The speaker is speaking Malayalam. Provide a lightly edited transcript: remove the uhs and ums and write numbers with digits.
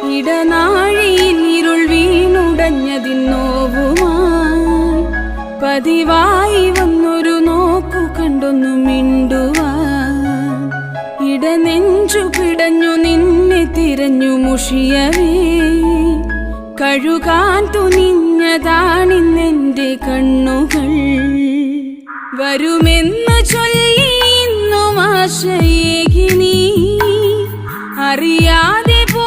ഇടനാഴിയിൽ ഇരുൾ വീണുടഞ്ഞതിന്നോവുമായി പതിവായി വന്നൊരു നോക്കു കണ്ടൊന്നു മിണ്ടുവാൻ ഇടനെഞ്ചു പിടഞ്ഞു നിന്നെ തിരഞ്ഞു മുഷിയവേ കഴുകാൻ തുനിഞ്ഞതാണിന്നെന്റെ കണ്ണുകൾ വരുമെന്ന് ചൊല്ലി ഇന്നും ആശയേകി നീ അറിയാതെ പോ